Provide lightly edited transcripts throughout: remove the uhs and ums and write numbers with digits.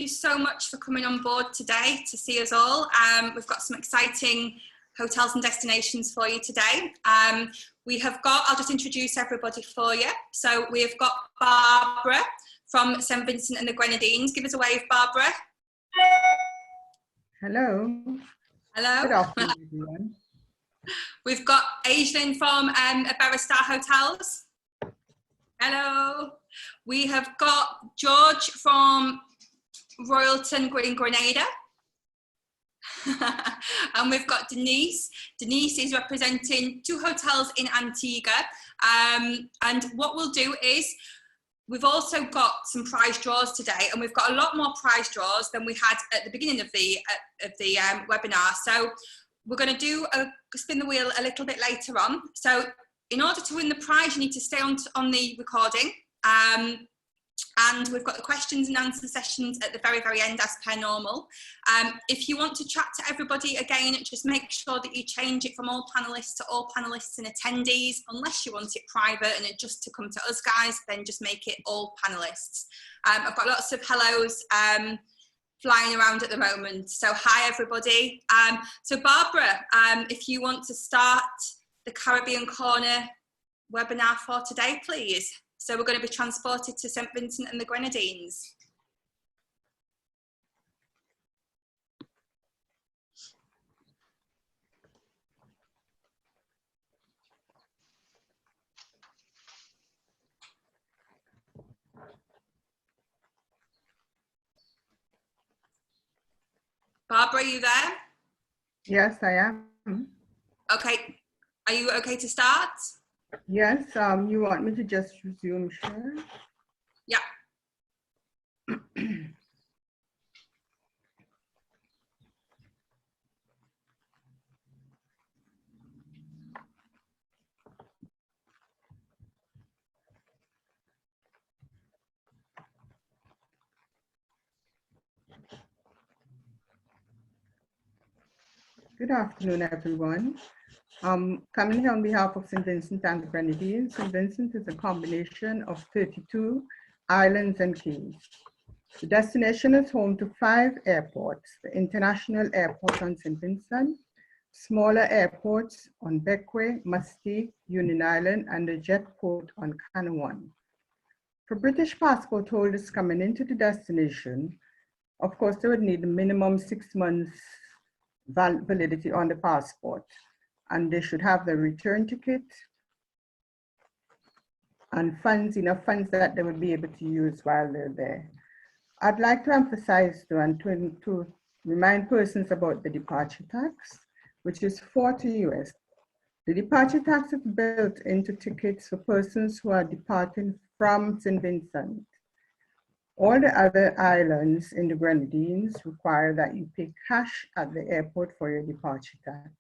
you so much for coming on board today to see us all. We've got some exciting hotels and destinations for you today. We have got, I'll just introduce everybody for you. So we've got Barbara from St. Vincent and the Grenadines. Give us a wave, Barbara. Hello. Hello. Good afternoon, everyone. We've got Aislinn from Iberostar Hotels. Hello. We have got George from Royalton in Grenada. And we've got Denise. Denise is representing 2 hotels in Antigua. And what we'll do is, we've also got some prize draws today, and we've got a lot more prize draws than we had at the beginning of the webinar. So we're going to do a spin the wheel a little bit later on. So in order to win the prize, you need to stay on the recording. And we've got the questions and answer sessions at the very, very end as per normal. If you want to chat to everybody again, just make sure that you change it from all panellists to all panellists and attendees. Unless you want it private and it just to come to us guys, then just make it all panellists. I've got lots of hellos flying around at the moment. So hi everybody. So Barbara, if you want to start the Caribbean Corner webinar for today, please. So we're going to be transported to St. Vincent and the Grenadines. Barbara, are you there? Yes, I am. Okay. Are you okay to start? Yes, you want me to just resume share? Yeah. Good afternoon, everyone. Coming here on behalf of St. Vincent and the Grenadines. St. Vincent is a combination of 32 islands and keys. The destination is home to 5 airports: the International Airport on St. Vincent, smaller airports on Bequia, Mustique, Union Island, and the jet port on Canawan. For British passport holders coming into the destination, of course, they would need a minimum 6 months validity on the passport, and they should have the return ticket and funds, enough funds that they would be able to use while they're there. I'd like to emphasize though, and to remind persons about the departure tax, which is $40 US. The departure tax is built into tickets for persons who are departing from St. Vincent. All the other islands in the Grenadines require that you pay cash at the airport for your departure tax.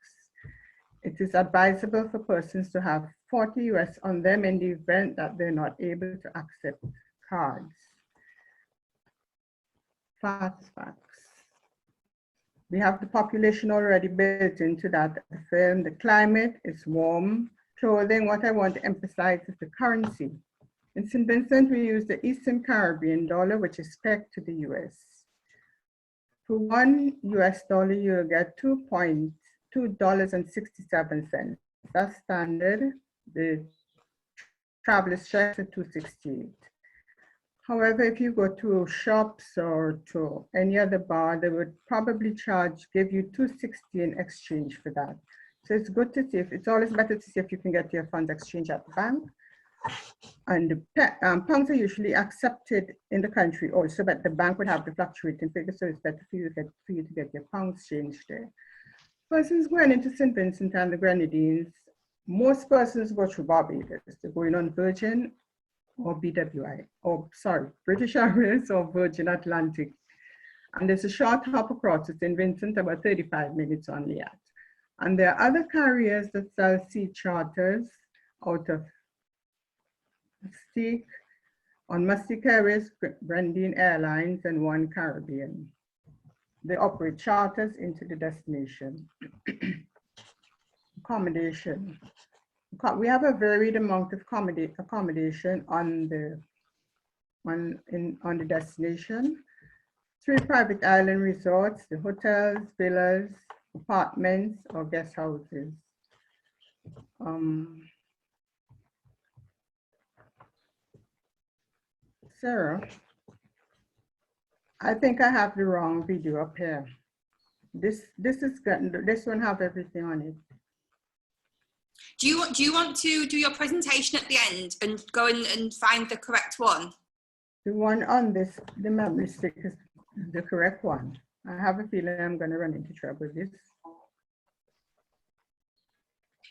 It is advisable for persons to have $40 US on them in the event that they're not able to accept cards. Fast facts. We have the population already built into that film. The climate is warm. Clothing, what I want to emphasize is the currency. In St. Vincent, we use the Eastern Caribbean dollar, which is pegged to the US. For $1 US, you'll get $2.67. That's standard. The traveler's check is $2.68. However, if you go to shops or to any other bar, they would probably give you $2.60 in exchange for that. So it's good to see it's always better to see if you can get your funds exchanged at the bank. And the pounds are usually accepted in the country also, but the bank would have the fluctuating figure, so it's better for you to get your pounds changed there. Persons going into St. Vincent and the Grenadines, most persons go through Barbados. They're going on Virgin or BWI, British Airways or Virgin Atlantic. And there's a short hop across to St. Vincent, about 35 minutes only at. And there are other carriers that sell sea charters out of Mustique, on Mustique Airways, Grenadine Airlines, and One Caribbean. They operate charters into the destination. Accommodation. We have a varied amount of accommodation on the destination. 3 private island resorts, the hotels, villas, apartments, or guest houses. Sarah, I think I have the wrong video up here. This one have everything on it. Do you want to do your presentation at the end and go in and find the correct one? The one on this, the memory stick is the correct one. I have a feeling I'm going to run into trouble with this.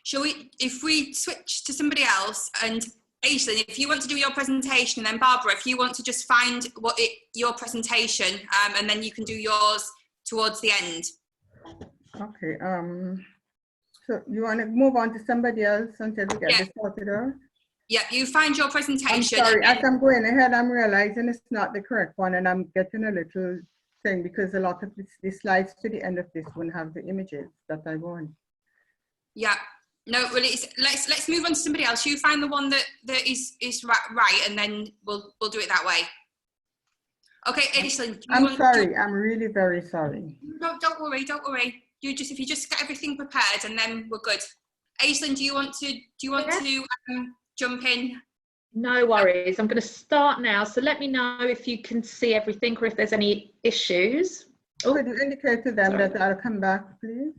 Shall we, if we switch to somebody else, and Aislinn, if you want to do your presentation, and then Barbara, if you want to just find your presentation, and then you can do yours towards the end. Okay. So you want to move on to somebody else until we get this sorted out? Yeah, you find your presentation. I'm sorry, as I'm going ahead, I'm realizing it's not the correct one, and I'm getting a little thing because a lot of the slides to the end of this one have the images that I want. Yeah. No, well, let's move on to somebody else. You find the one that is right, and then we'll do it that way. Okay, Aislinn. I'm sorry. I'm really very sorry. No, don't worry. Don't worry. If you just get everything prepared, and then we're good. Aislinn, do you want to jump in? No worries. I'm going to start now. So let me know if you can see everything or if there's any issues. Could you indicate to them that I'll come back, please?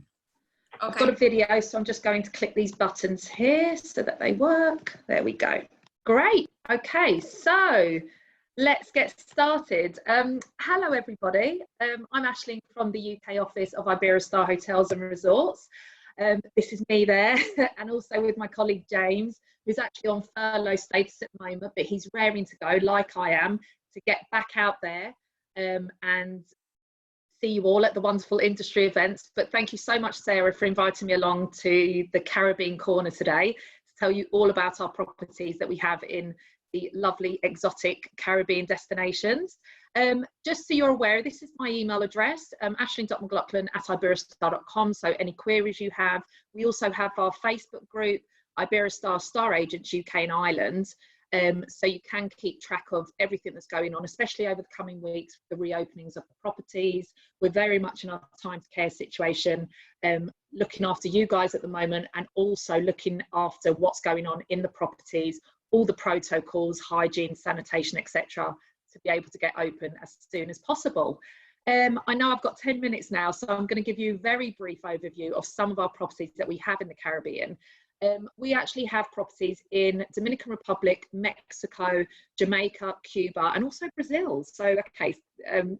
Okay. I've got a video, so I'm just going to click these buttons here so that they work. There we go. Great. Okay, so let's get started. Hello, everybody. I'm Aisling from the UK office of Iberostar Hotels and Resorts. This is me there, and also with my colleague James, who's actually on furlough status at the moment, but he's raring to go, like I am, to get back out there and see you all at the wonderful industry events. But thank you so much, Sarah, for inviting me along to the Caribbean Corner today to tell you all about our properties that we have in the lovely exotic Caribbean destinations. Just so you're aware, this is my email address, aisling.mclaughlin@iberostar.com. So any queries you have. We also have our Facebook group, Iberostar Star Agents UK and Ireland. So you can keep track of everything that's going on, especially over the coming weeks, the reopenings of the properties. We're very much in our time to care situation, looking after you guys at the moment, and also looking after what's going on in the properties, all the protocols, hygiene, sanitation, etc., to be able to get open as soon as possible. I know I've got 10 minutes now, so I'm going to give you a very brief overview of some of our properties that we have in the Caribbean. We actually have properties in Dominican Republic, Mexico, Jamaica, Cuba, and also Brazil. So, okay,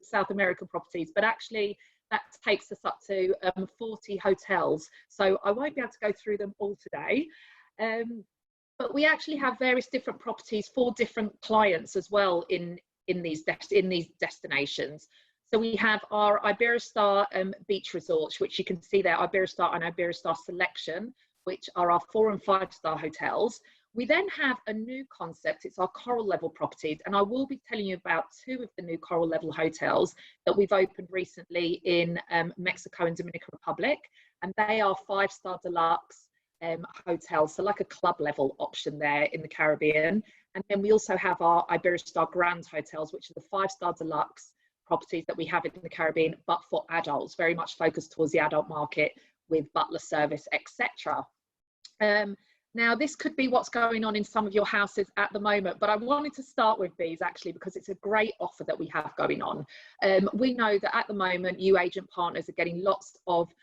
South American properties, but actually that takes us up to 40 hotels. So I won't be able to go through them all today. But we actually have various different properties for different clients as well in these destinations. So we have our Iberostar beach resorts, which you can see there, Iberostar and Iberostar Selection, which are our 4- and 5-star hotels. We then have a new concept, it's our coral level properties, and I will be telling you about 2 of the new coral level hotels that we've opened recently in Mexico and Dominican Republic, and they are 5-star deluxe hotels, so like a club level option there in the Caribbean. And then we also have our Iberostar Grand hotels, which are the 5-star deluxe properties that we have in the Caribbean, but for adults, very much focused towards the adult market, with butler service, etc. Now, this could be what's going on in some of your houses at the moment, but I wanted to start with these actually because it's a great offer that we have going on. We know that at the moment, you agent partners are getting lots of,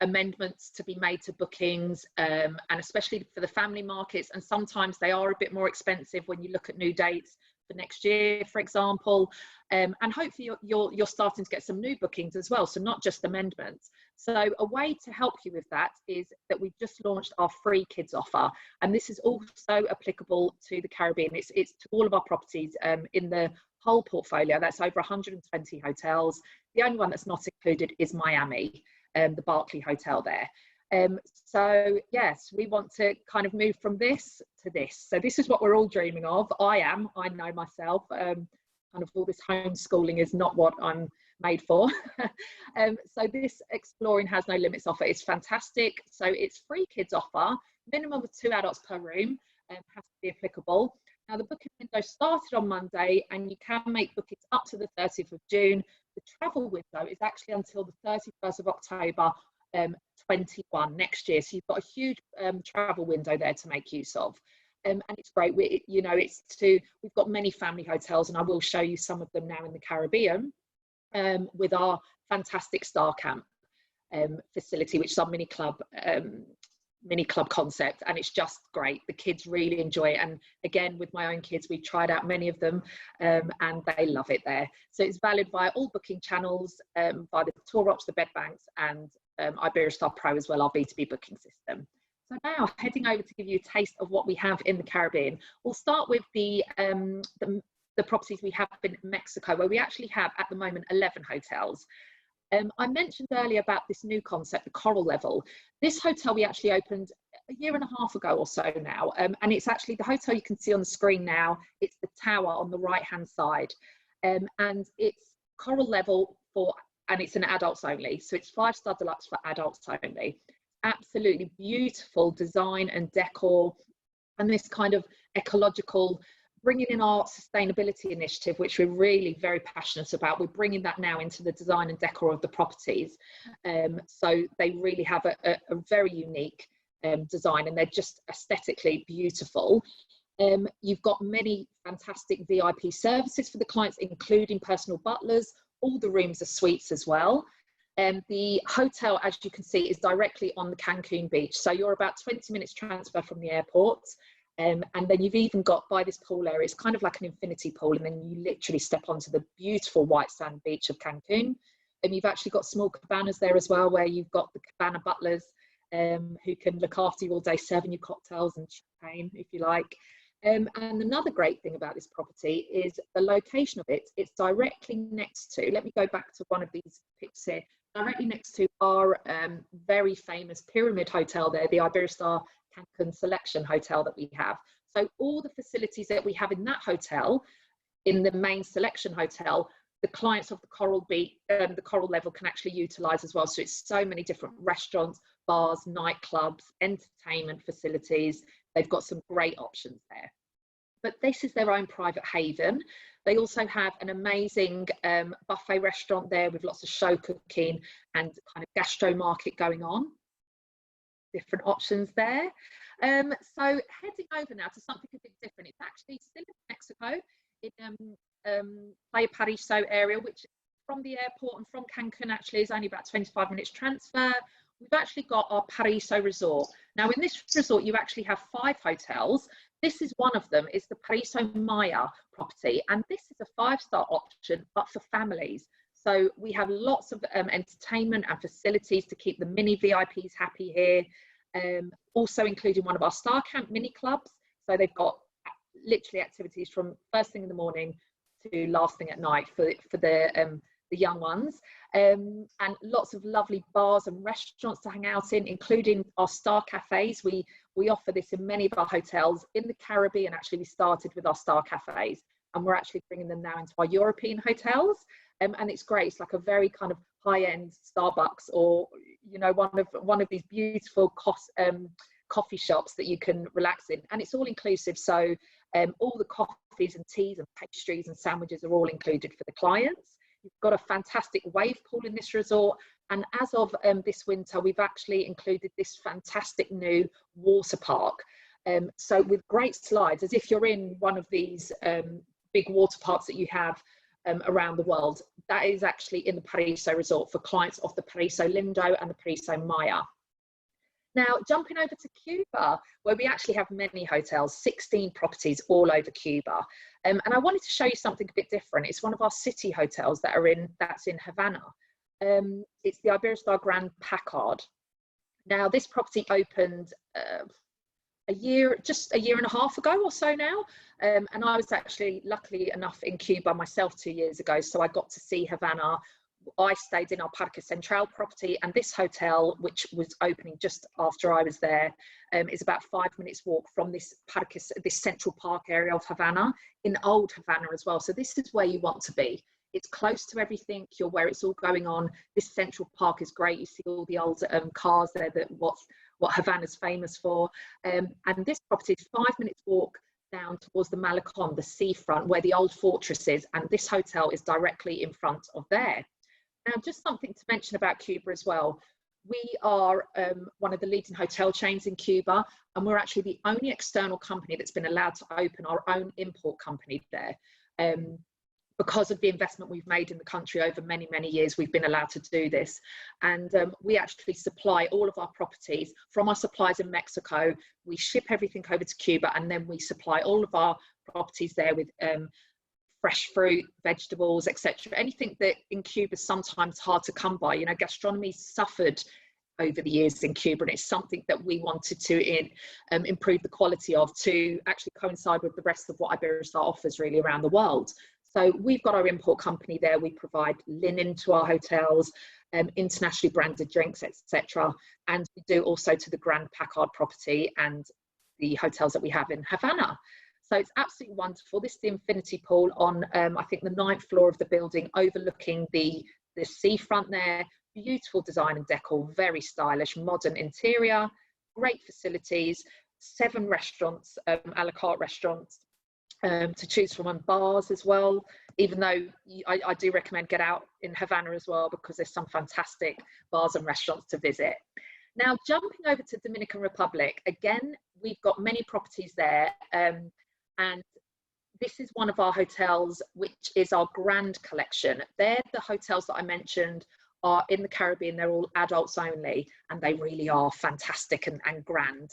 amendments to be made to bookings, and especially for the family markets, and sometimes they are a bit more expensive when you look at new dates for next year, for example, and hopefully you're starting to get some new bookings as well, so not just amendments. So a way to help you with that is that we've just launched our free kids offer, and this is also applicable to the Caribbean. It's to all of our properties in the whole portfolio. That's over 120 hotels. The only one that's not included is Miami, the Barclay Hotel there. So yes, we want to kind of move from this to this. So this is what we're all dreaming of. I know myself, kind of all this homeschooling is not what I'm made for. So this Exploring Has No Limits offer is fantastic. So it's free kids offer, minimum of 2 adults per room, has to be applicable. Now, the booking window started on Monday, and you can make bookings up to the 30th of June. The travel window is actually until the 31st of October 21 next year. So you've got a huge travel window there to make use of. And it's great. We've got many family hotels, and I will show you some of them now in the Caribbean with our fantastic Star Camp facility, which is our mini club concept, and it's just great. The kids really enjoy it, and again, with my own kids, we've tried out many of them and they love it there. So it's valid via all booking channels, via the tour ops, the bed banks, and Iberostar Pro as well, our B2B booking system. So now heading over to give you a taste of what we have in the Caribbean. We'll start with the properties we have in Mexico, where we actually have at the moment 11 hotels. I mentioned earlier about this new concept, the coral level. This hotel we actually opened a year and a half ago or so now, and it's actually the hotel you can see on the screen now. It's the tower on the right hand side, and it's coral level and it's an adults only, so it's 5-star deluxe for adults only. Absolutely beautiful design and decor, and this kind of ecological, bringing in our sustainability initiative, which we're really very passionate about. We're bringing that now into the design and decor of the properties. So they really have a very unique design, and they're just aesthetically beautiful. You've got many fantastic VIP services for the clients, including personal butlers. All the rooms are suites as well. The hotel, as you can see, is directly on the Cancun beach. So you're about 20 minutes transfer from the airport. And then you've even got, by this pool area, it's kind of like an infinity pool, and then you literally step onto the beautiful white sand beach of Cancun. And you've actually got small cabanas there as well, where you've got the cabana butlers who can look after you all day, serving you cocktails and champagne, if you like. And another great thing about this property is the location of it. It's directly next to, let me go back to one of these pictures here, directly next to our very famous Pyramid Hotel there, the Iberostar Cancun Selection Hotel that we have. So all the facilities that we have in that hotel, in the main Selection Hotel, the clients of the coral beach, the coral level can actually utilize as well. So it's so many different restaurants, bars, nightclubs, entertainment facilities. They've got some great options there. But this is their own private haven. They also have an amazing buffet restaurant there with lots of show cooking and kind of gastro market going on. Different options there. So heading over now to something a bit different. It's actually still in Mexico, in Playa Paraiso area, which from the airport and from Cancun actually is only about 25 minutes transfer. We've actually got our Paraiso resort. Now in this resort, you actually have 5 hotels. This is one of them, is the Paraiso Maya property. And this is a 5-star option, but for families. So we have lots of entertainment and facilities to keep the mini VIPs happy here. Also including one of our Star Camp mini clubs. So they've got literally activities from first thing in the morning to last thing at night for the young ones. And lots of lovely bars and restaurants to hang out in, including our Star Cafes. We offer this in many of our hotels. In the Caribbean, actually, we started with our Star Cafes, and we're actually bringing them now into our European hotels. And it's great. It's like a very kind of high-end Starbucks, or one of these beautiful coffee shops that you can relax in, and it's all inclusive. So all the coffees and teas and pastries and sandwiches are all included for the clients. You've got a fantastic wave pool in this resort, and as of this winter, we've actually included this fantastic new water park. So with great slides, as if you're in one of these big water parks that you have around the world. That is actually in the Paraiso resort for clients of the Paraiso Lindo and the Paraiso Maya. Now, jumping over to Cuba, where we actually have many hotels, 16 properties all over Cuba. And I wanted to show you something a bit different. It's one of our city hotels that's in Havana. It's the Iberostar Grand Packard. Now, this property opened just a year and a half ago or so now. And I was actually lucky enough in Cuba myself 2 years ago. So I got to see Havana. I stayed in our Parque Central property, and this hotel, which was opening just after I was there, is about 5 minutes walk from this Central Park area of Havana, in old Havana as well. So this is where you want to be. It's close to everything. You're where it's all going on. This Central Park is great. You see all the old cars there, that what Havana's famous for. And this property is 5 minutes walk down towards the Malecon, the seafront, where the old fortress is, and this hotel is directly in front of there. Now, just something to mention about Cuba as well. We are one of the leading hotel chains in Cuba, and we're actually the only external company that's been allowed to open our own import company there. Because of the investment we've made in the country over many, many years, we've been allowed to do this. And we actually supply all of our properties from our suppliers in Mexico. We ship everything over to Cuba, and then we supply all of our properties there with fresh fruit, vegetables, etc. Anything that in Cuba is sometimes hard to come by. You know, gastronomy suffered over the years in Cuba, and it's something that we wanted to improve the quality of, to actually coincide with the rest of what Iberostar offers really around the world. So we've got our import company there. We provide linen to our hotels, internationally branded drinks, etc. And we do also to the Grand Packard property and the hotels that we have in Havana. So it's absolutely wonderful. This is the infinity pool on, I think, the 9th floor of the building, overlooking the seafront there. Beautiful design and decor, very stylish, modern interior, great facilities, 7 restaurants, a la carte restaurants to choose from, and bars as well, even though I do recommend get out in Havana as well, because there's some fantastic bars and restaurants to visit. Now, jumping over to Dominican Republic, again, we've got many properties there, and this is one of our hotels, which is our Grand Collection. They're the hotels that I mentioned are in the Caribbean. They're all adults only, and they really are fantastic and grand,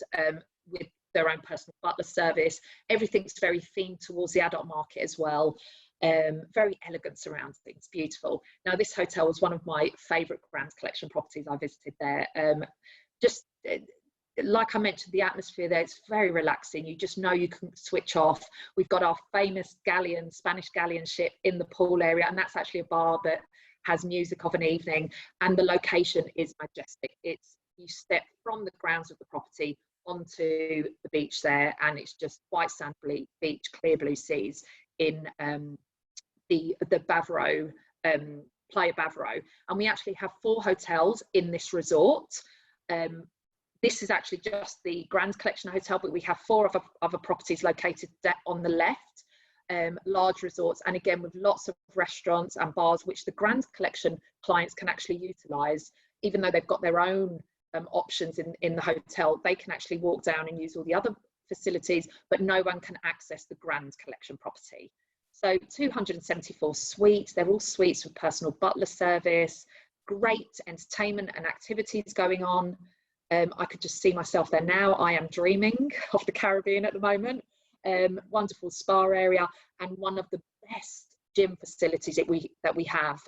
with their own personal butler service. Everything's very themed towards the adult market as well. Very elegant surroundings, beautiful. Now, this hotel was one of my favourite Grand Collection properties I visited there. Just like I mentioned, the atmosphere there, it's very relaxing. You just know you can switch off. We've got our famous galleon, Spanish galleon ship in the pool area, and that's actually a bar that has music of an evening, and the location is majestic. It's, you step from the grounds of the property onto the beach there, and it's just white sand beach, clear blue seas in the Bavaro, Playa Bavaro. And we actually have 4 hotels in this resort. This is actually just the Grand Collection Hotel, but we have 4 other properties located on the left, large resorts, and again with lots of restaurants and bars, which the Grand Collection clients can actually utilise. Even though they've got their own options in the hotel, they can actually walk down and use all the other facilities, but no one can access the Grand Collection property. So 274 suites, they're all suites with personal butler service, great entertainment and activities going on. I could just see myself there now. I am dreaming of the Caribbean at the moment. Wonderful spa area, and one of the best gym facilities that we have.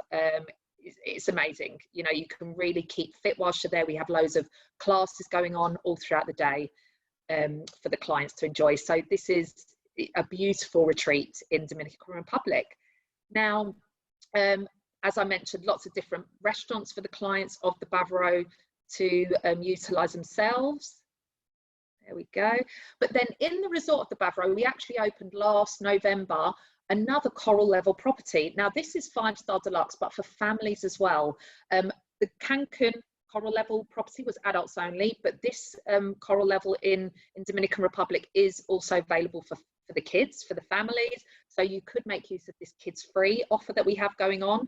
It's amazing. You know, you can really keep fit whilst you're there. We have loads of classes going on all throughout the day for the clients to enjoy. So this is a beautiful retreat in Dominican Republic. Now, as I mentioned, lots of different restaurants for the clients of the Bavaro to utilise themselves. There we go. But then in the resort of the Bavaro, we actually opened last November another coral level property. Now, this is 5-star deluxe, but for families as well. The Cancun coral level property was adults only, but this coral level in Dominican Republic is also available for the kids, for the families. So you could make use of this kids free offer that we have going on.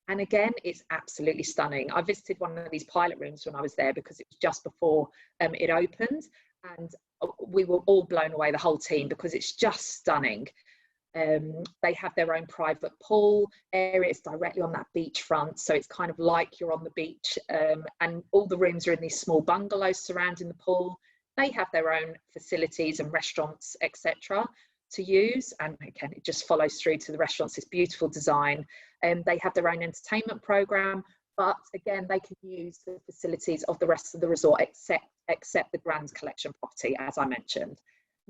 And again, it's absolutely stunning. I visited one of these pilot rooms when I was there because it was just before it opened, and we were all blown away, the whole team, because it's just stunning. They have their own private pool area. It's directly on that beach front, so it's kind of like you're on the beach, and all the rooms are in these small bungalows surrounding the pool. They have their own facilities and restaurants, etc. to use, and again, it just follows through to the restaurants. This beautiful design, and they have their own entertainment program, but again, they can use the facilities of the rest of the resort except the Grand Collection property, as I mentioned.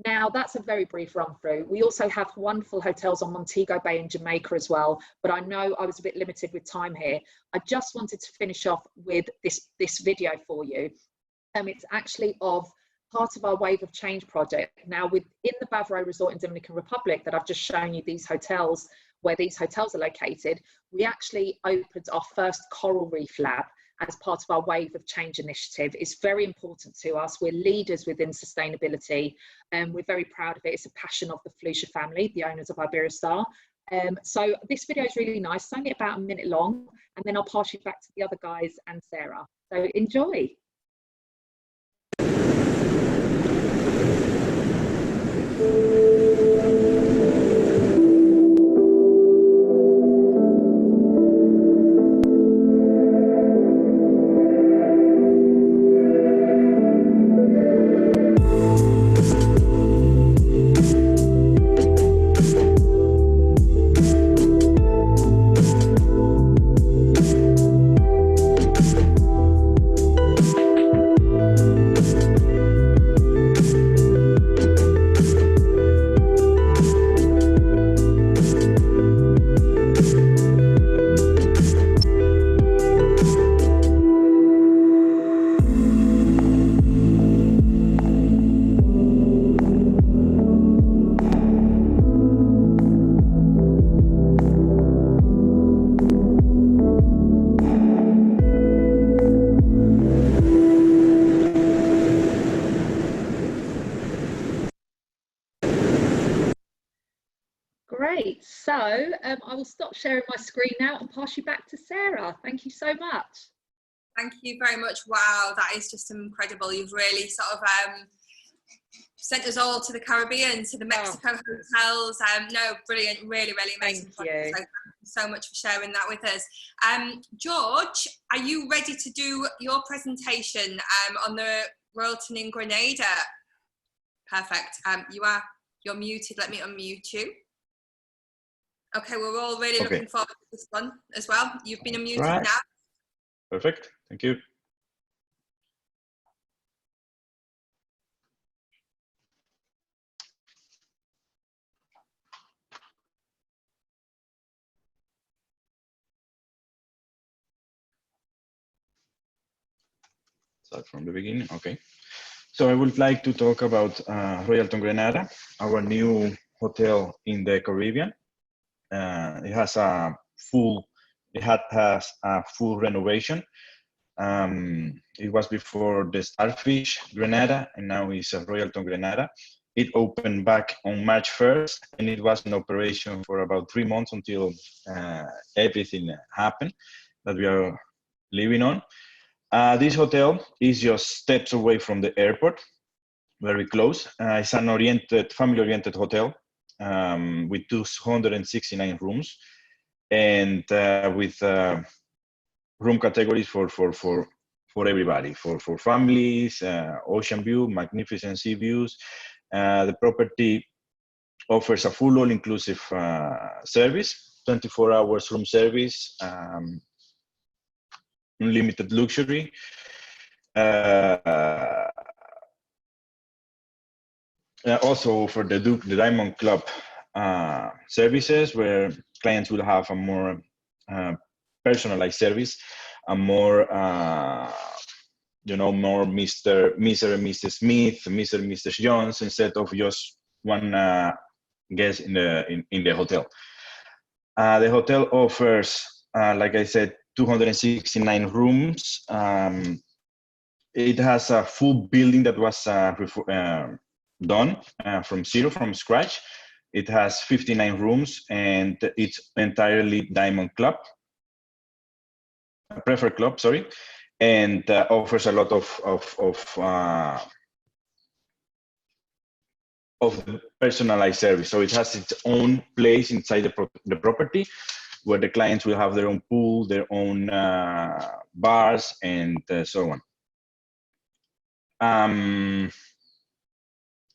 Now, that's a very brief run through. We also have wonderful hotels on Montego Bay in Jamaica as well, but I know I was a bit limited with time here. I just wanted to finish off with this video for you. It's actually of part of our Wave of Change project. Now, within the Bavaro Resort in Dominican Republic that I've just shown you, these hotels, where these hotels are located, we actually opened our first coral reef lab, as part of our Wave of Change initiative. It's very important to us. We're leaders within sustainability, and we're very proud of it. It's a passion of the Flucia family, the owners of Iberostar. So this video is really nice. It's only about a minute long, and then I'll pass you back to the other guys and Sarah. So enjoy. Great, so I will stop sharing my screen now and pass you back to Sarah. Thank you so much. Thank you very much. Wow, that is just incredible. You've really sort of sent us all to the Caribbean, to the Mexico hotels. No, brilliant, really, really amazing. Thank you. So thank you so much for sharing that with us. George, are you ready to do your presentation on the Royalton in Grenada? Perfect. You're muted. Let me unmute you. Okay, we're all really looking forward to this one as well. You've been unmuted now. Perfect, thank you. Start from the beginning, okay. So I would like to talk about Royalton Grenada, our new hotel in the Caribbean. It has a full renovation. It was before the Starfish Grenada, and now it's a Royalton Grenada. It opened back on March 1st, and it was in operation for about 3 months until everything happened that we are living on. This hotel is just steps away from the airport, very close. It's an family-oriented hotel with 269 rooms, and with room categories for everybody, for families, ocean view, magnificent sea views. The property offers a full all-inclusive service, 24 hours room service, unlimited luxury. Also for the Diamond Club services, where clients will have a more personalized service, a more, more Mr. and Mrs. Smith, Mr. and Mrs. Jones, instead of just one guest in the hotel. The hotel offers, like I said, 269 rooms. It has a full building that was done from scratch. It has 59 rooms, and it's entirely Diamond Club, Preferred Club, sorry, and offers a lot of personalized service. So it has its own place inside the property, where the clients will have their own pool, their own bars, and so on.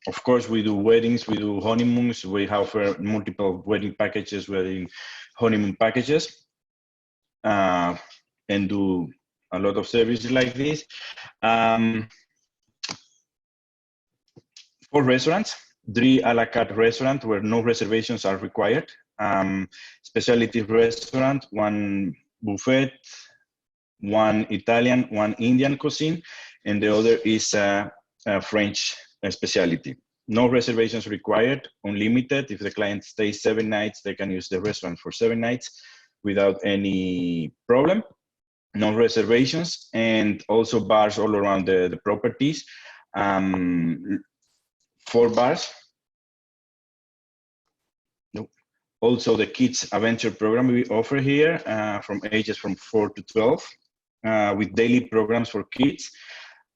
Of course, we do weddings, we do honeymoons, we offer multiple wedding packages, honeymoon packages, and do a lot of services like this. For restaurants, 3 a la carte restaurant where no reservations are required. Specialty restaurant, 1 buffet, 1 Italian, 1 Indian cuisine, and the other is a French specialty. No reservations required, unlimited. If the client stays 7 nights, they can use the restaurant for 7 nights without any problem. no reservations, and also bars all around the properties. 4 bars. Nope. Also the kids adventure program we offer here from ages from 4 to 12 with daily programs for kids.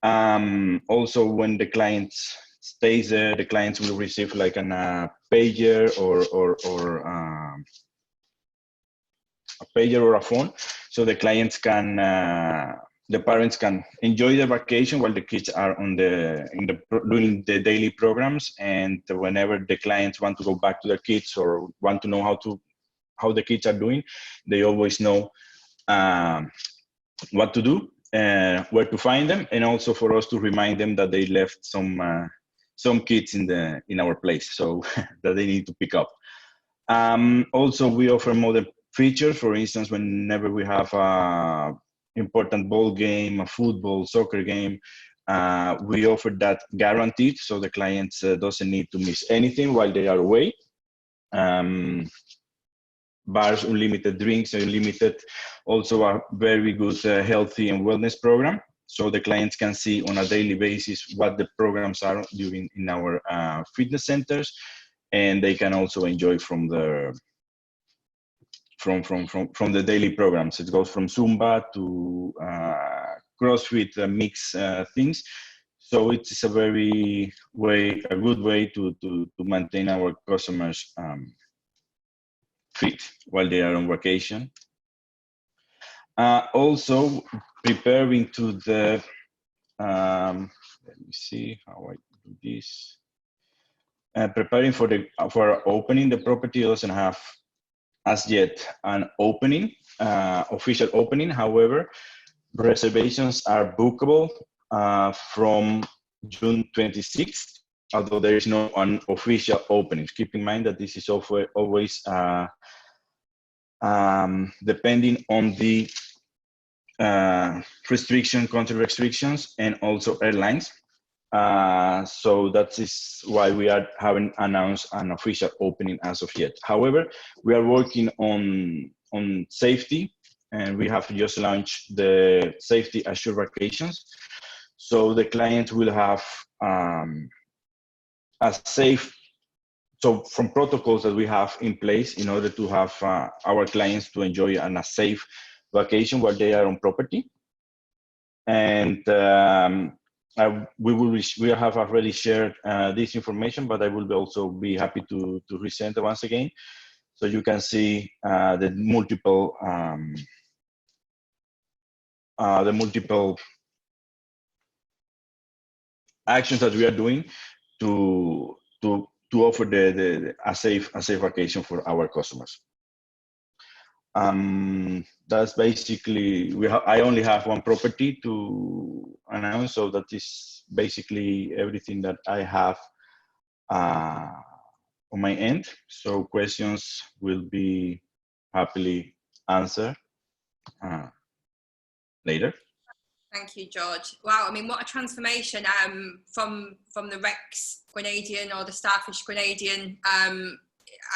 Also when the clients stays there, the clients will receive like a pager or a pager or a phone, so the clients can, the parents can enjoy the vacation while the kids are on doing the daily programs. And whenever the clients want to go back to their kids or want to know how the kids are doing, they always know what to do, where to find them, and also for us to remind them that they left some kids in our place, so that they need to pick up. Also, we offer modern features. For instance, whenever we have a important ball game, a football, soccer game, we offer that guaranteed, so the clients doesn't need to miss anything while they are away. Bars, unlimited drinks, unlimited, also a very good healthy and wellness program, so the clients can see on a daily basis what the programs are doing in our fitness centers, and they can also enjoy from the daily programs. It goes from Zumba to CrossFit, mix things. So it's a good way to maintain our customers fit while they are on vacation. Also preparing to the, let me see how I do this. Preparing for opening. The property doesn't have as yet an opening, official opening. However, reservations are bookable from June 26th, although there is no unofficial opening. Keep in mind that this is always depending on the country restrictions, and also airlines. So that is why we haven't announced an official opening as of yet. However, we are working on safety, and we have just launched the Safety Assured Vacations. So the clients will have a safe, so from protocols that we have in place in order to have our clients to enjoy a safe vacation while they are on property. And we have already shared this information, but I will also be happy to resend it once again, so you can see the multiple actions that we are doing to offer a safe vacation for our customers. That's basically, I only have one property to announce, so that is basically everything that I have on my end. So questions will be happily answered later. Thank you, George. Wow, I mean, what a transformation from the Rex Grenadian or the Starfish Grenadian.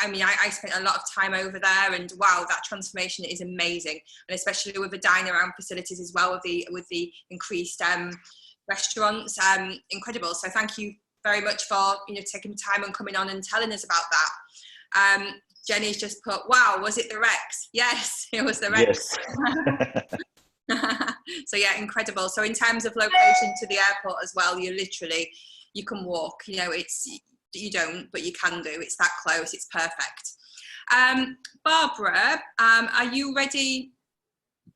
I mean, I spent a lot of time over there, and wow, that transformation is amazing, and especially with the dine around facilities as well, with the increased restaurants, incredible. So thank you very much for taking time and coming on and telling us about that. Jenny's just put, wow, was it the Rex? Yes, it was the Rex. Yes. So yeah, incredible. So in terms of location to the airport as well, you can walk. You don't, but you can do. It's that close. It's perfect. Barbara, are you ready?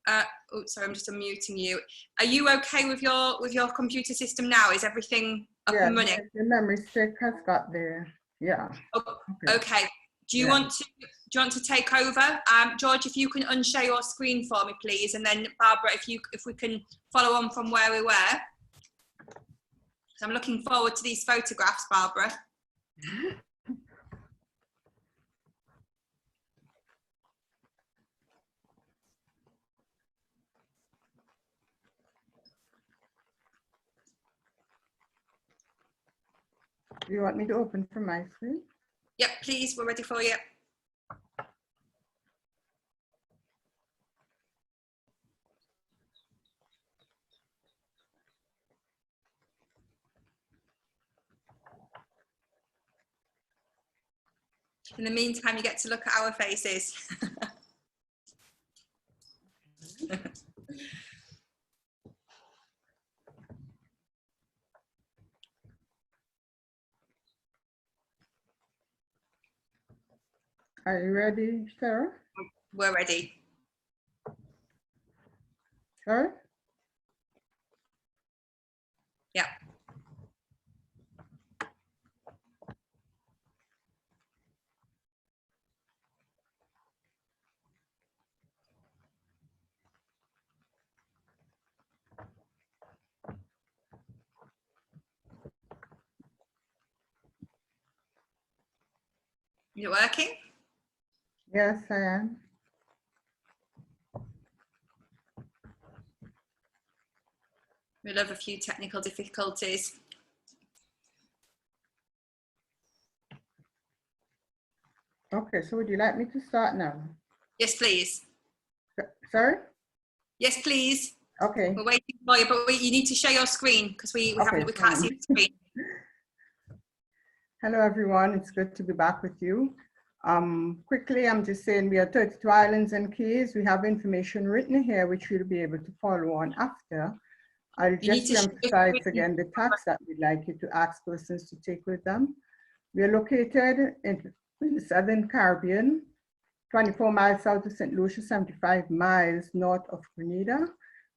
Oh, sorry, I'm just unmuting you. Are you okay with your computer system now? Is everything up and running? The memory stick has got there. Yeah. Oh, okay. Do you want to take over? George, if you can unshare your screen for me, please, and then Barbara, if we can follow on from where we were. So I'm looking forward to these photographs, Barbara. Do you want me to open from my screen? Yep, please, we're ready for you. In the meantime, you get to look at our faces. Are you ready, Sarah? We're ready. Sarah? Yeah. Is it working? Yes, I am. We'll have a few technical difficulties. Okay, so would you like me to start now? Yes, please. Sorry? Yes, please. Okay. We're waiting for you, but you need to share your screen because we can't see the screen. Hello, everyone. It's good to be back with you. Quickly, I'm just saying we are 32 islands and keys. We have information written here, which you'll be able to follow on after. I'll just emphasize again the tax that we'd like you to ask persons to take with them. We are located in the Southern Caribbean, 24 miles south of St. Lucia, 75 miles north of Grenada,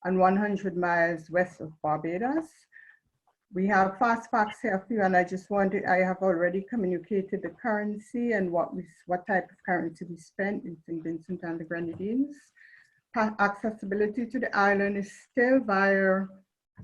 and 100 miles west of Barbados. We have fast facts here for you, and I have already communicated the currency and what type of currency we spent in St. Vincent and the Grenadines. Accessibility to the island is still via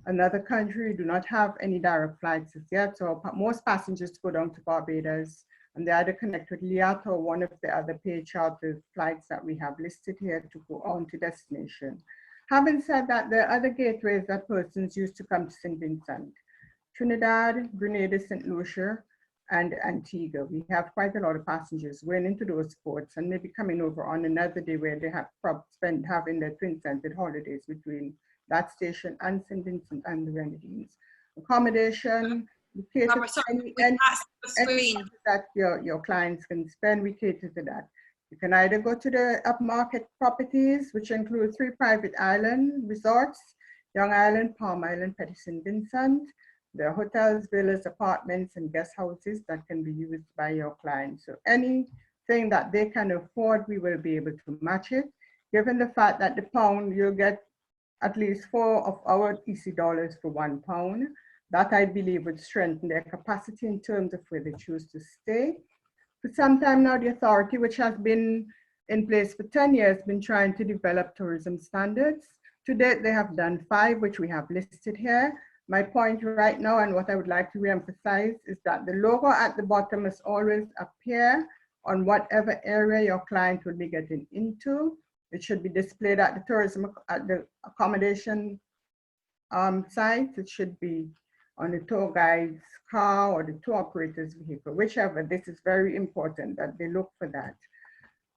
another country. We do not have any direct flights as yet, so most passengers go down to Barbados, and they either connect with Liat or one of the other pay charter flights that we have listed here to go on to destination. Having said that, there are other gateways that persons use to come to St. Vincent: Trinidad, Grenada, St. Lucia, and Antigua. We have quite a lot of passengers going into those ports and maybe coming over on another day where they have having their twin-centered holidays between that station and St. Vincent and the Grenadines. Accommodation, we cater to any that your clients can spend, we cater to that. You can either go to the upmarket properties, which include 3 private island resorts: Young Island, Palm Island, Petit St. Vincent. There are hotels, villas, apartments, and guest houses that can be used by your clients. So anything that they can afford, we will be able to match it. Given the fact that the pound, you'll get at least 4 of our EC dollars for £1. That, I believe, would strengthen their capacity in terms of where they choose to stay. For some time now, the authority, which has been in place for 10 years, been trying to develop tourism standards. To date, they have done 5, which we have listed here. My point right now, and what I would like to reemphasize, is that the logo at the bottom must always appear on whatever area your client will be getting into. It should be displayed at the accommodation site. It should be on the tour guide's car or the tour operator's vehicle, whichever. This is very important that they look for that.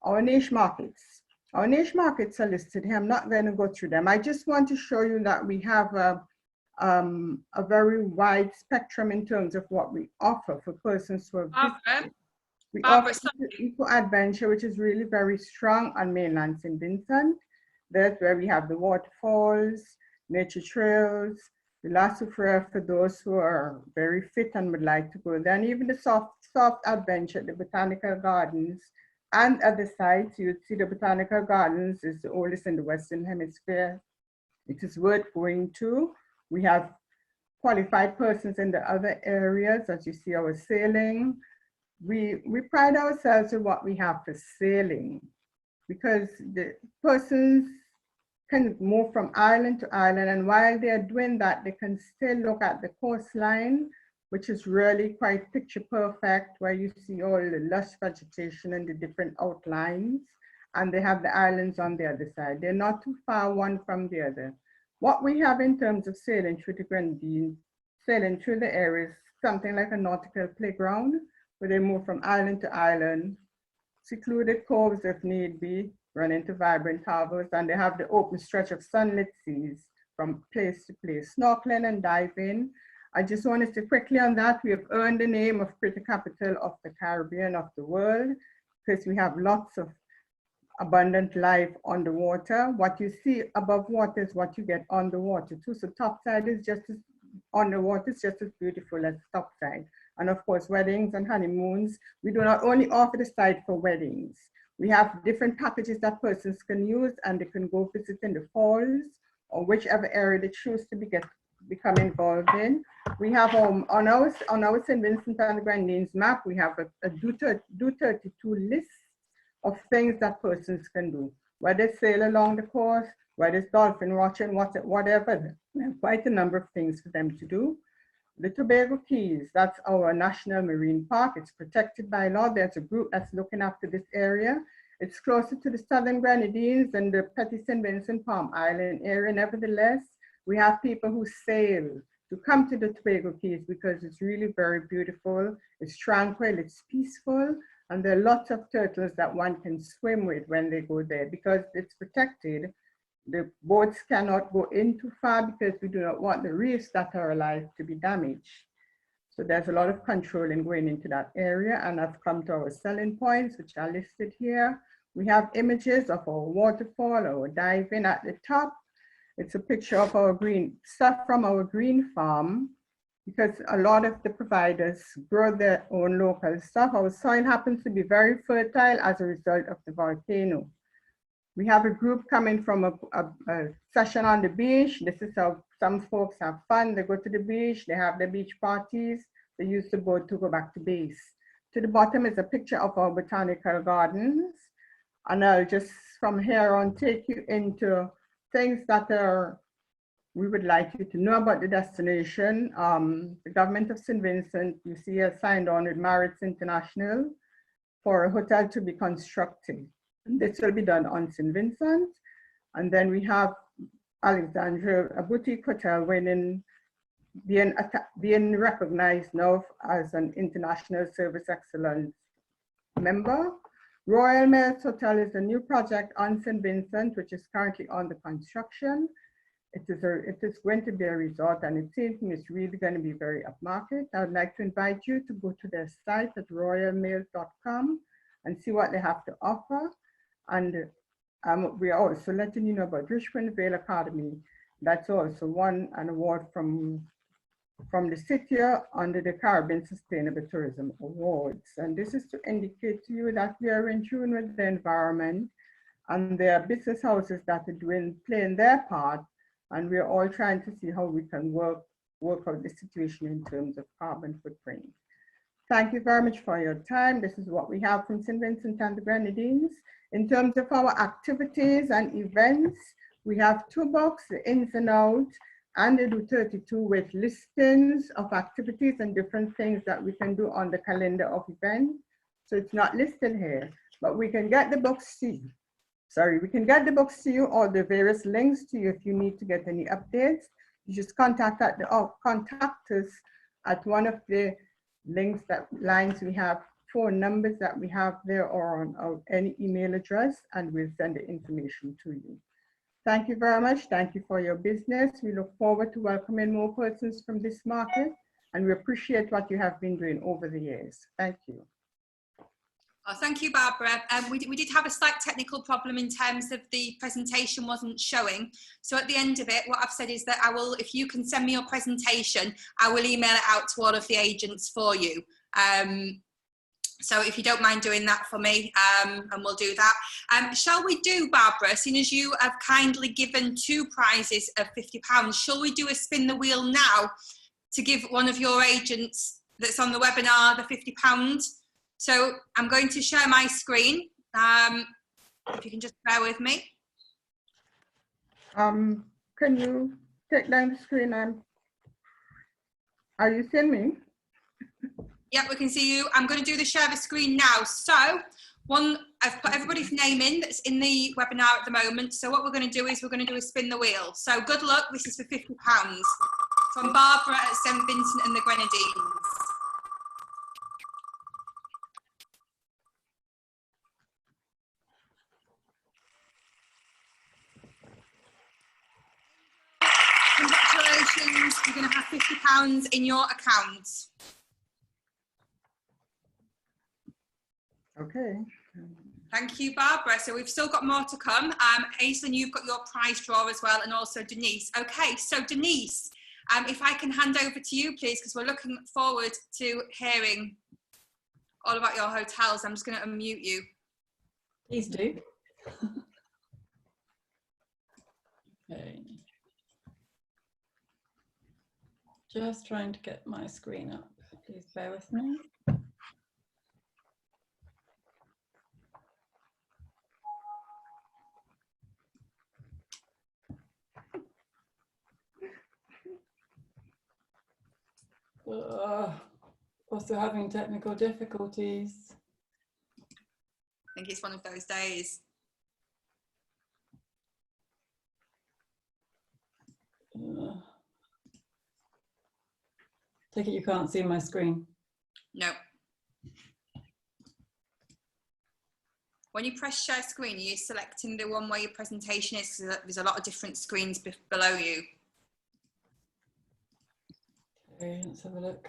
Our niche markets. Our niche markets are listed here. I'm not going to go through them. I just want to show you that we have a very wide spectrum in terms of what we offer for persons who have we offer Eco Adventure, which is really very strong on mainland St. Vincent. That's where we have the waterfalls, nature trails, the Lassufra for those who are very fit and would like to go there, and even the soft adventure, the botanical gardens and other sites. You'd see the botanical gardens is the oldest in the Western Hemisphere. It is worth going to. We have qualified persons in the other areas, as you see our sailing. We pride ourselves in what we have for sailing, because the persons can move from island to island, and while they're doing that, they can still look at the coastline, which is really quite picture perfect, where you see all the lush vegetation and the different outlines, and they have the islands on the other side. They're not too far one from the other. What we have in terms of sailing through the Grenadines, sailing through the areas, something like a nautical playground, where they move from island to island, secluded coves if need be, run into vibrant harbors, and they have the open stretch of sunlit seas from place to place, snorkeling and diving. I just want to say quickly on that, we have earned the name of Crater Capital of the Caribbean, of the world, because we have lots of abundant life underwater. What you see above water is what you get underwater too. So topside is just as, underwater is just as beautiful as topside. And of course, weddings and honeymoons, we do not only offer the site for weddings. We have different packages that persons can use, and they can go visit in the falls or whichever area they choose to become involved in. We have on our St. Vincent and the Grenadines map, we have a do 32 list of things that persons can do, whether they sail along the coast, whether it's dolphin watching, whatever. We have quite a number of things for them to do. The Tobago Keys, that's our national marine park. It's protected by law. There's a group that's looking after this area. It's closer to the southern Grenadines and the Petit St. Vincent Palm Island area. Nevertheless, we have people who sail to come to the Tobago Keys because it's really very beautiful. It's tranquil, it's peaceful, and there are lots of turtles that one can swim with when they go there. Because it's protected, the boats cannot go in too far because we do not want the reefs that are alive to be damaged. So there's a lot of control in going into that area, and I've come to our selling points, which are listed here. We have images of our waterfall, our diving at the top. It's a picture of our green stuff from our green farm, because a lot of the providers grow their own local stuff. Our soil happens to be very fertile as a result of the volcano. We have a group coming from a session on the beach. This is how some folks have fun. They go to the beach, they have their beach parties, they use the boat to go back to base. To the bottom is a picture of our botanical gardens. And I'll just from here on take you into things that we would like you to know about the destination. The government of St. Vincent, you see, has signed on with Marriott International for a hotel to be constructed. This will be done on St. Vincent. And then we have Alexandria, a boutique hotel being recognized now as an international service excellence member. Royal Mills Hotel is a new project on St. Vincent, which is currently under construction. It is going to be a resort, and it seems it's really going to be very upmarket. I would like to invite you to go to their site at royalmail.com and see what they have to offer. And we are also letting you know about Richmond Vale Academy. That's also won an award from the city under the Caribbean Sustainable Tourism Awards. And this is to indicate to you that we are in tune with the environment, and there are business houses that are playing their part, and we are all trying to see how we can work out the situation in terms of carbon footprint. Thank you very much for your time. This is what we have from St. Vincent and the Grenadines. In terms of our activities and events, we have 2 books, the ins and outs, and they do 32 with listings of activities and different things that we can do on the calendar of events. So it's not listed here, but we can get the books to you. We can get the books to you, or the various links to you if you need to get any updates. You just contact us at one of the lines we have, phone numbers that we have there, or on any email address, and we'll send the information to you. Thank you very much. Thank you for your business. We look forward to welcoming more persons from this market, and we appreciate what you have been doing over the years. Thank you. Oh, thank you, Barbara. We did have a slight technical problem in terms of the presentation wasn't showing. So at the end of it, what I've said is that I will, if you can send me your presentation, I will email it out to all of the agents for you. So if you don't mind doing that for me, and we'll do that. Shall we do, Barbara, seeing as you have kindly given 2 prizes of £50, shall we do a spin the wheel now to give one of your agents that's on the webinar the £50? So I'm going to share my screen. If you can just bear with me. Can you take down the screen? Are you seeing me? Yep, we can see you. I'm going to do the share the screen now. So I've put everybody's name in that's in the webinar at the moment. So what we're going to do is we're going to do a spin the wheel. So good luck. This is for £50 from Barbara at St. Vincent and the Grenadines. Congratulations, you're going to have £50 in your account. Okay. Thank you, Barbara. So we've still got more to come. Aislinn, you've got your prize draw as well, and also Denise. Okay, so Denise, if I can hand over to you, please, because we're looking forward to hearing all about your hotels. I'm just going to unmute you. Please do. Okay. Just trying to get my screen up. Please bear with me. Also having technical difficulties. I think it's one of those days. Take it you can't see my screen. No. When you press share screen, are you selecting the one where your presentation is? Because there's a lot of different screens below you. Okay, let's have a look.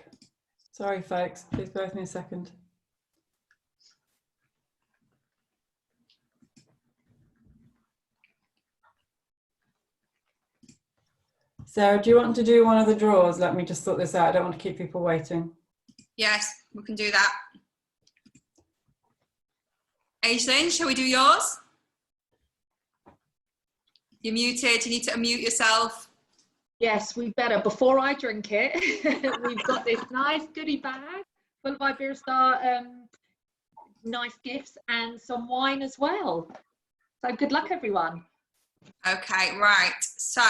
Sorry, folks, please bear with me a second. Sarah, do you want to do one of the draws? Let me just sort this out. I don't want to keep people waiting. Yes, we can do that. Aislinn, shall we do yours? You're muted, you need to unmute yourself. Yes, we better. Before I drink it, we've got this nice goodie bag full of Iberostar nice gifts and some wine as well. So good luck, everyone. Okay, right. So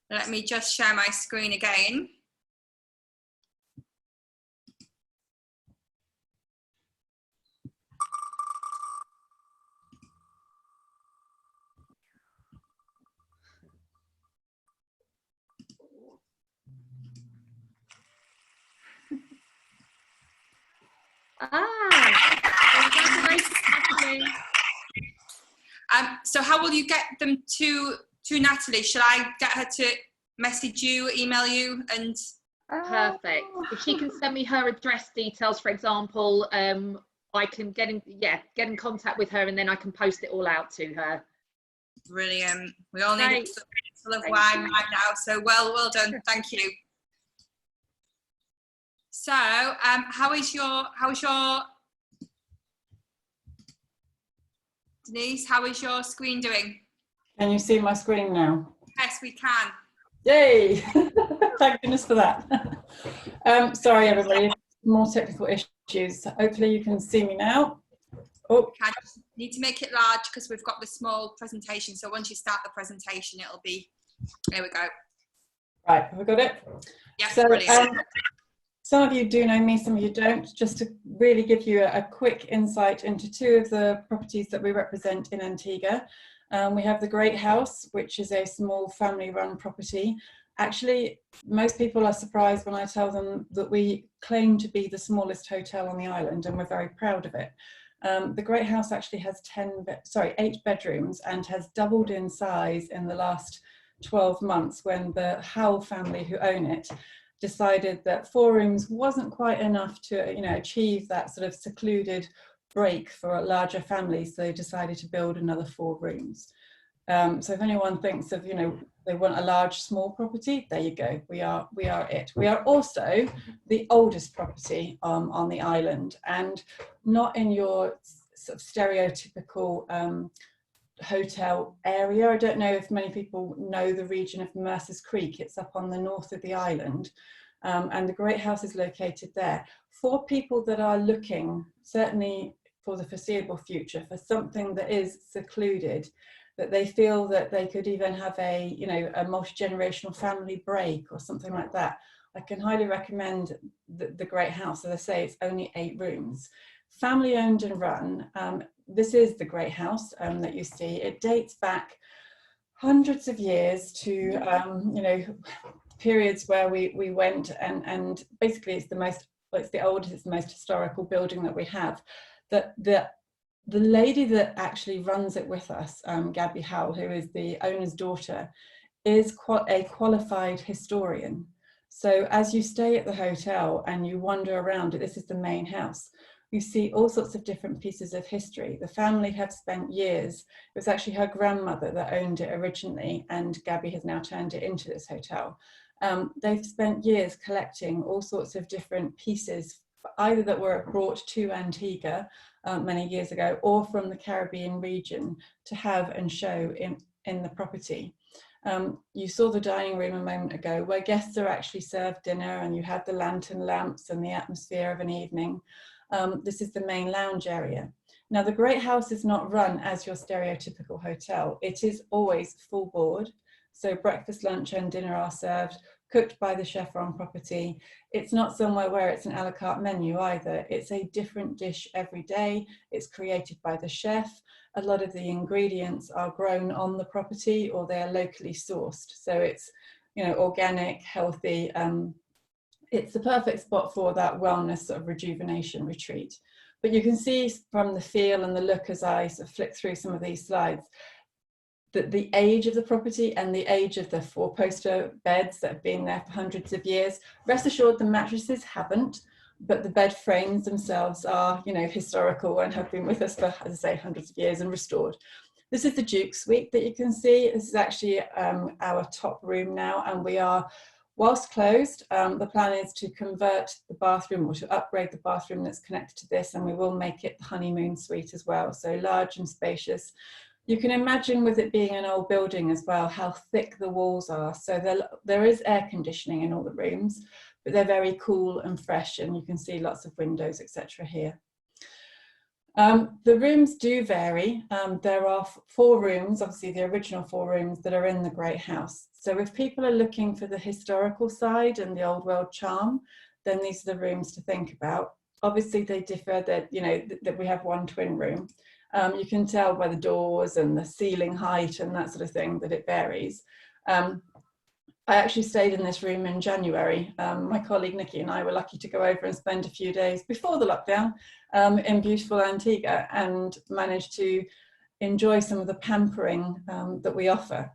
let me just share my screen again. Congratulations, Natalie. So how will you get them to Natalie? Shall I get her to message you, email you, and? Perfect. If she can send me her address details, for example, I can get in contact with her, and then I can post it all out to her. Brilliant. We all need a full of wine right now. So well done. Thank you. So how is your Denise, how is your screen doing? Can you see my screen now? Yes, we can. Yay! Thank goodness for that. Sorry, everybody, more technical issues. Hopefully you can see me now. Oh, I need to make it large because we've got the small presentation. So once you start the presentation, it'll be, there we go. right, have we got it? Yeah, so, brilliant. Some of you do know me, some of you don't. Just to really give you a quick insight into two of the properties that we represent in Antigua. We have the Great House, which is a small family-run property. Actually, most people are surprised when I tell them that we claim to be the smallest hotel on the island, and we're very proud of it. The Great House actually has 8 bedrooms and has doubled in size in the last 12 months when the Howell family who own it decided that 4 rooms wasn't quite enough to achieve that sort of secluded break for a larger family, so they decided to build another 4 rooms. So if anyone thinks of they want a large small property, there you go, we are it. We are also the oldest property on the island, and not in your sort of stereotypical hotel area. I don't know if many people know the region of Mercer's Creek. It's up on the north of the island, and the Great House is located there. For people that are looking, certainly for the foreseeable future, for something that is secluded, that they feel that they could even have a multi-generational family break or something like that, I can highly recommend the Great House. As I say, it's only 8 rooms. Family owned and run. This is the Great House that you see. It dates back hundreds of years to periods where we went, and basically it's the oldest, it's the most historical building that we have. The lady that actually runs it with us, Gabby Howell, who is the owner's daughter, is a qualified historian. So as you stay at the hotel and you wander around, this is the main house, you see all sorts of different pieces of history. The family have spent years, it was actually her grandmother that owned it originally, and Gabby has now turned it into this hotel. They've spent years collecting all sorts of different pieces, either that were brought to Antigua many years ago, or from the Caribbean region to have and show in the property. You saw the dining room a moment ago, where guests are actually served dinner, and you have the lantern lamps and the atmosphere of an evening. This is the main lounge area. Now, the Great House is not run as your stereotypical hotel. It is always full board. So breakfast, lunch and dinner are served, cooked by the chef on property. It's not somewhere where it's an a la carte menu either. It's a different dish every day. It's created by the chef. A lot of the ingredients are grown on the property, or they are locally sourced. So it's, you know, organic, healthy. It's the perfect spot for that wellness sort of rejuvenation retreat. But you can see from the feel and the look, as I sort of flick through some of these slides, that the age of the property and the age of the 4-poster beds that have been there for hundreds of years. Rest assured, the mattresses haven't, but the bed frames themselves are, you know, historical and have been with us for, as I say, hundreds of years and restored. This is the Duke Suite that you can see. This is actually our top room now, and we are, whilst closed, the plan is to convert the bathroom, or to upgrade the bathroom that's connected to this, and we will make it the honeymoon suite as well. So large and spacious. You can imagine, with it being an old building as well, how thick the walls are. So there is air conditioning in all the rooms, but they're very cool and fresh, and you can see lots of windows, etc. here. The rooms do vary. There are 4 rooms, obviously the original 4 rooms, that are in the Great House. So if people are looking for the historical side and the old world charm, then these are the rooms to think about. Obviously they differ, that, you know, that we have 1 twin room. You can tell by the doors and the ceiling height and that sort of thing that it varies. I actually stayed in this room in January. My colleague Nikki and I were lucky to go over and spend a few days before the lockdown in beautiful Antigua, and managed to enjoy some of the pampering that we offer.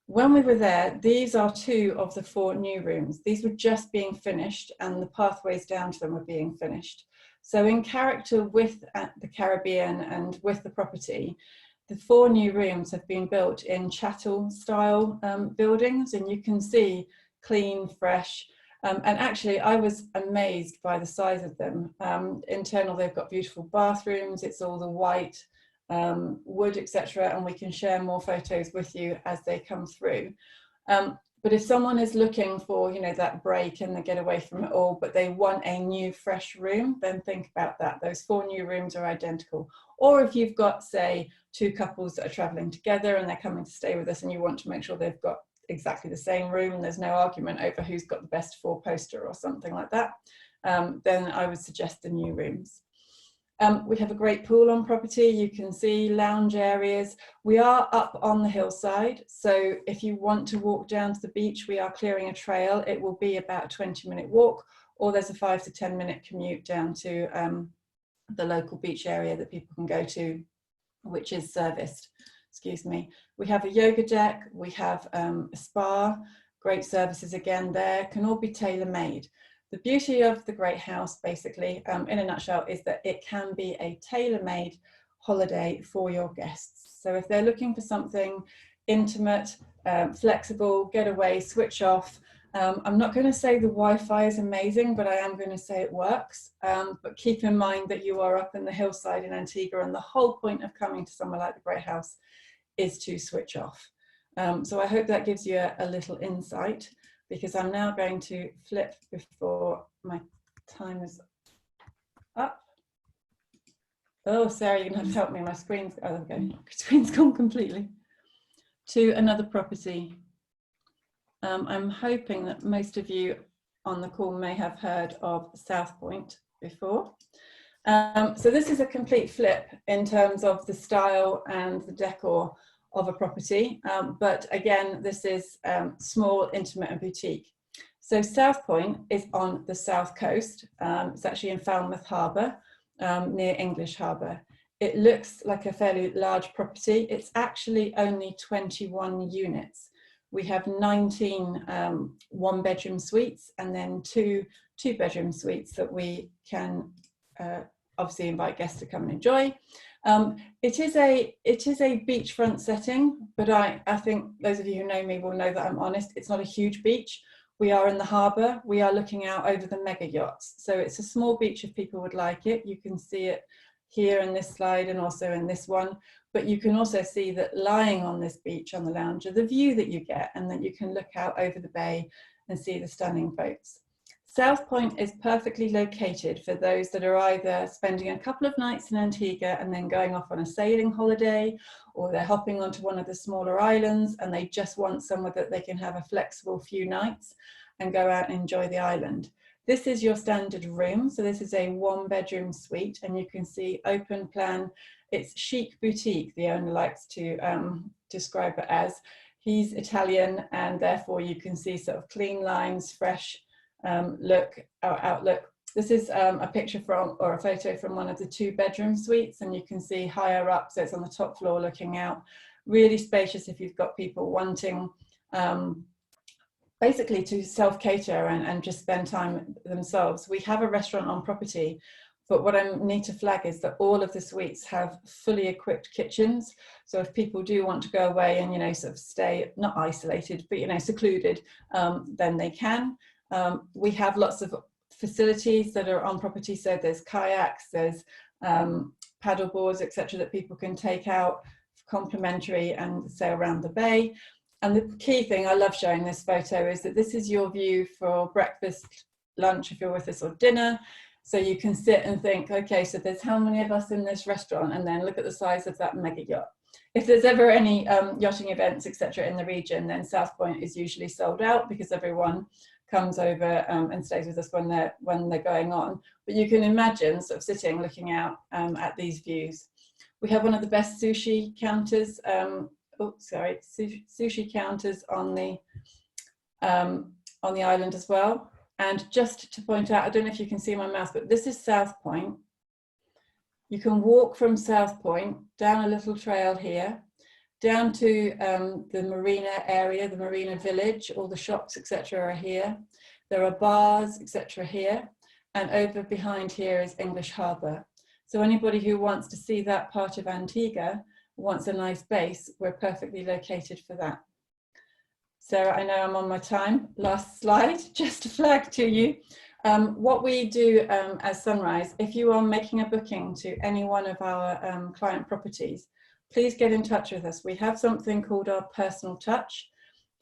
When we were there, these are 2 of the 4 new rooms. These were just being finished, and the pathways down to them were being finished. So in character with the Caribbean and with the property, the 4 new rooms have been built in chattel style buildings, and you can see clean, fresh, and actually I was amazed by the size of them. Internal, they've got beautiful bathrooms. It's all the white wood, etc., and we can share more photos with you as they come through. But if someone is looking for, you know, that break and they get away from it all, but they want a new fresh room, then think about that. Those 4 new rooms are identical. Or if you've got, say, 2 couples that are traveling together and they're coming to stay with us, and you want to make sure they've got exactly the same room and there's no argument over who's got the best 4-poster or something like that, then I would suggest the new rooms. We have a great pool on property. You can see lounge areas. We are up on the hillside, so if you want to walk down to the beach, we are clearing a trail. It will be about a 20-minute walk, or there's a 5 to 10-minute commute down to the local beach area that people can go to, which is serviced. Excuse me. We have a yoga deck. We have a spa. Great services again there. Can all be tailor-made. The beauty of the Great House, basically, in a nutshell, is that it can be a tailor-made holiday for your guests. So if they're looking for something intimate, flexible, get away, switch off, I'm not going to say the Wi-Fi is amazing, but I am going to say it works. But keep in mind that you are up in the hillside in Antigua, and the whole point of coming to somewhere like the Great House is to switch off. So I hope that gives you a little insight, because I'm now going to flip before my time is up. Oh, Sarah, you're going to have to help me. My screen's, oh, there we go. Screen's gone completely. To another property. I'm hoping that most of you on the call may have heard of South Point before. So this is a complete flip in terms of the style and the decor of a property, but again, this is small, intimate and boutique. So South Point is on the south coast. It's actually in Falmouth Harbour, near English Harbour. It looks like a fairly large property. It's actually only 21 units, We have 19 one-bedroom suites, and then two two-bedroom suites that we can obviously invite guests to come and enjoy. It is a beachfront setting, but I think those of you who know me will know that I'm honest. It's not a huge beach. We are in the harbour. We are looking out over the mega yachts. So it's a small beach if people would like it. You can see it here in this slide and also in this one. But you can also see that lying on this beach on the lounger, the view that you get, and that you can look out over the bay and see the stunning boats. South Point is perfectly located for those that are either spending a couple of nights in Antigua and then going off on a sailing holiday, or they're hopping onto one of the smaller islands and they just want somewhere that they can have a flexible few nights and go out and enjoy the island. This is your standard room. So this is a one-bedroom suite, and you can see open plan. It's chic boutique, the owner likes to describe it as. He's Italian, and therefore you can see sort of clean lines, fresh outlook. This is a picture from, or a photo from, one of the two-bedroom suites, and you can see higher up, so it's on the top floor looking out. Really spacious if you've got people wanting basically to self-cater and just spend time themselves. We have a restaurant on property, but what I need to flag is that all of the suites have fully equipped kitchens. So if people do want to go away and, you know, sort of stay, not isolated, but, you know, secluded, then they can. We have lots of facilities that are on property. So there's kayaks, there's paddle boards, etc., that people can take out complimentary and sail around the bay. And the key thing, I love showing this photo, is that this is your view for breakfast, lunch, if you're with us, or dinner. So you can sit and think, okay, so there's how many of us in this restaurant, and then look at the size of that mega yacht. If there's ever any yachting events, etc., in the region, then South Point is usually sold out because everyone comes over and stays with us when they're going on. But you can imagine sort of sitting, looking out at these views. We have one of the best sushi counters. Sushi counters on the island as well. And just to point out, I don't know if you can see my mouse, but this is South Point. You can walk from South Point down a little trail here, down to the marina area, the marina village. All the shops, etc., are here. There are bars, etc., here. And over behind here is English Harbour. So anybody who wants to see that part of Antigua, wants a nice base, we're perfectly located for that. Sarah, I know I'm on my time. Last slide, just to flag to you. What we do as Sunrise, if you are making a booking to any one of our client properties, please get in touch with us. We have something called our personal touch.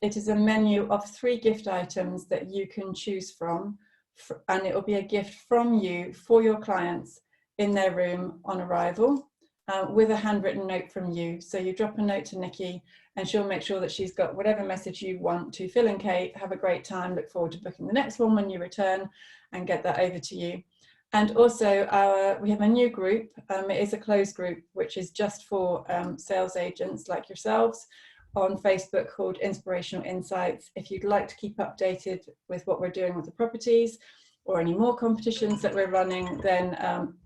It is a menu of 3 gift items that you can choose from, and it will be a gift from you for your clients in their room on arrival. With a handwritten note from you. So you drop a note to Nikki and she'll make sure that she's got whatever message you want to. Phil and Kate, have a great time, look forward to booking the next one when you return, and get that over to you. And also we have a new group. It is a closed group, which is just for sales agents like yourselves, on Facebook, called Inspirational Insights. If you'd like to keep updated with what we're doing with the properties or any more competitions that we're running, then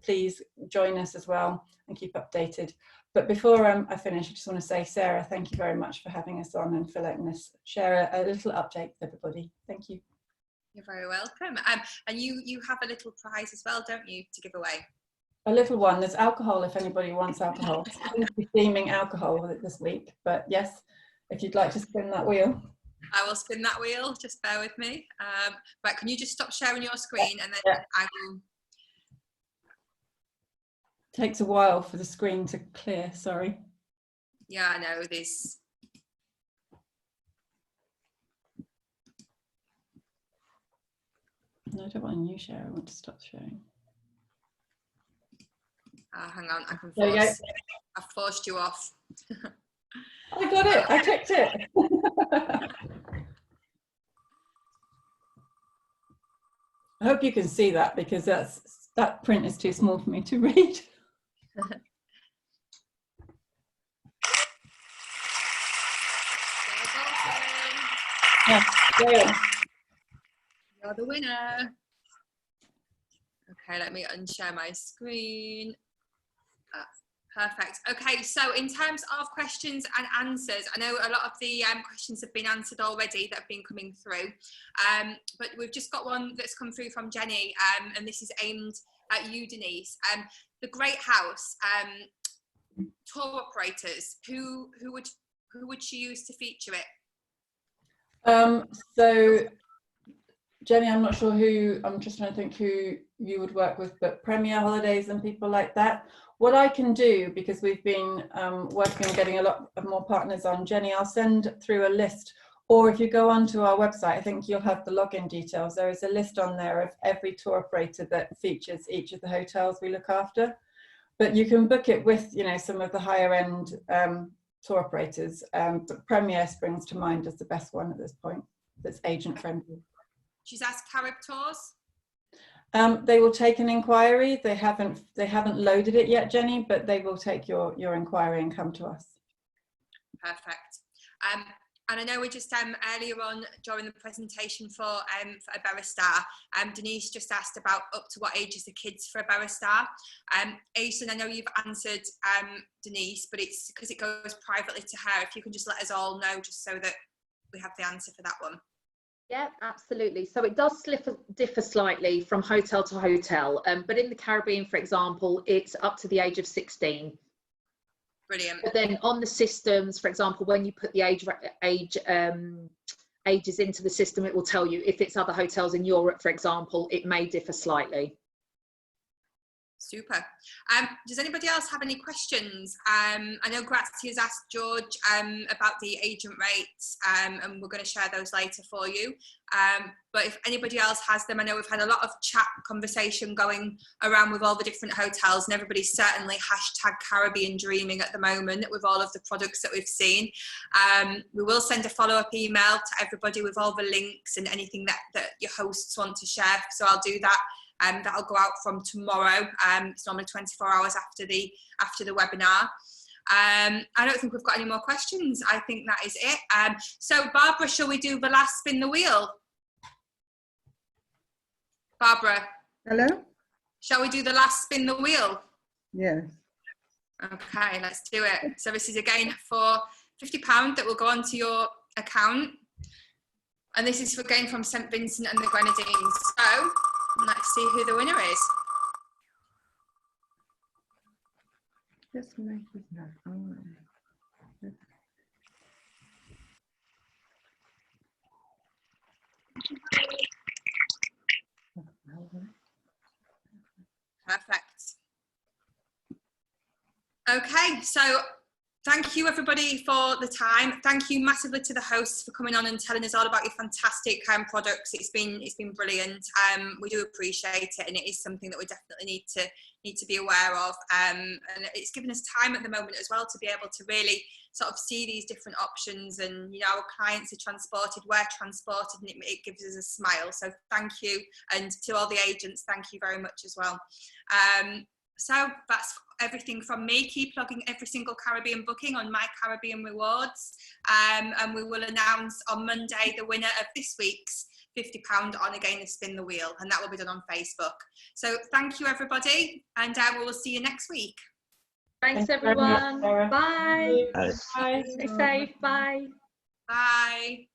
please join us as well and keep updated. But before I finish, I just want to say, Sarah, thank you very much for having us on and for letting us share a little update with everybody. Thank you. You're very welcome. And you have a little prize as well, don't you, to give away? A little one. There's alcohol if anybody wants alcohol. I'm going to be theming alcohol with it this week, but yes, if you'd like to spin that wheel. I will spin that wheel, just bear with me. Right, can you just stop sharing your screen, and then I will... Takes a while for the screen to clear, sorry. Yeah, I know this. No, I don't want a new share, I want to stop sharing. Hang on, I can force, I've forced you off. I got it, I clicked it. I hope you can see that, because that print is too small for me to read. Yeah, you're the winner. Okay, let me unshare my screen. Perfect. Okay, so in terms of questions and answers, I know a lot of the questions have been answered already that have been coming through, but we've just got one that's come through from Jenny, and this is aimed at you, Denise. The Great House, tour operators, who would she use to feature it? So Jenny, I'm not sure who, I'm just trying to think who you would work with, but Premier Holidays and people like that. What I can do, because we've been working on getting a lot of more partners on, Jenny, I'll send through a list, or if you go onto our website, I think you'll have the login details. There is a list on there of every tour operator that features each of the hotels we look after. But you can book it with, you know, some of the higher end tour operators, but Premier springs to mind as the best one at this point, that's agent friendly. She's asked Carib Tours. They will take an inquiry. They haven't loaded it yet, Jenny, but they will take your inquiry and come to us. Perfect. And I know we just earlier on during the presentation for Iberostar, Denise just asked about up to what age is the kids for Iberostar. Aidan, I know you've answered Denise, but it's because it goes privately to her. If you can just let us all know, just so that we have the answer for that one. Yeah, absolutely. So it does differ slightly from hotel to hotel, but in the Caribbean, for example, it's up to the age of 16. Brilliant. But then on the systems, for example, when you put the ages into the system, it will tell you if it's other hotels in Europe, for example, it may differ slightly. Super. Does anybody else have any questions? I know Grazia's asked George about the agent rates, and we're going to share those later for you. But if anybody else has them, I know we've had a lot of chat conversation going around with all the different hotels, and everybody's certainly hashtag Caribbean dreaming at the moment with all of the products that we've seen. We will send a follow-up email to everybody with all the links and anything that your hosts want to share. So I'll do that. That'll go out from tomorrow. It's normally 24 hours after the webinar. I don't think we've got any more questions. I think that is it. So Barbara, shall we do the last spin the wheel? Barbara. Hello? Shall we do the last spin the wheel? Yes. Okay, let's do it. So this is again for £50 that will go onto your account. And this is for again from St. Vincent and the Grenadines. So let's see who the winner is. This mic is not on. Perfect. Okay, so thank you everybody for the time. Thank you massively to the hosts for coming on and telling us all about your fantastic products. It's been brilliant. We do appreciate it, and it is something that we definitely need to be aware of. And it's given us time at the moment as well to be able to really sort of see these different options. And you know, our clients are transported, we're transported, and it gives us a smile. So thank you, and to all the agents, thank you very much as well. So that's everything from me. Keep logging every single Caribbean booking on My Caribbean Rewards, and we will announce on Monday the winner of this week's £50 on again the spin the wheel, and that will be done on Facebook. So thank you everybody, and we will see you next week. Thanks everyone. Bye. Bye. Stay safe. Bye. Bye.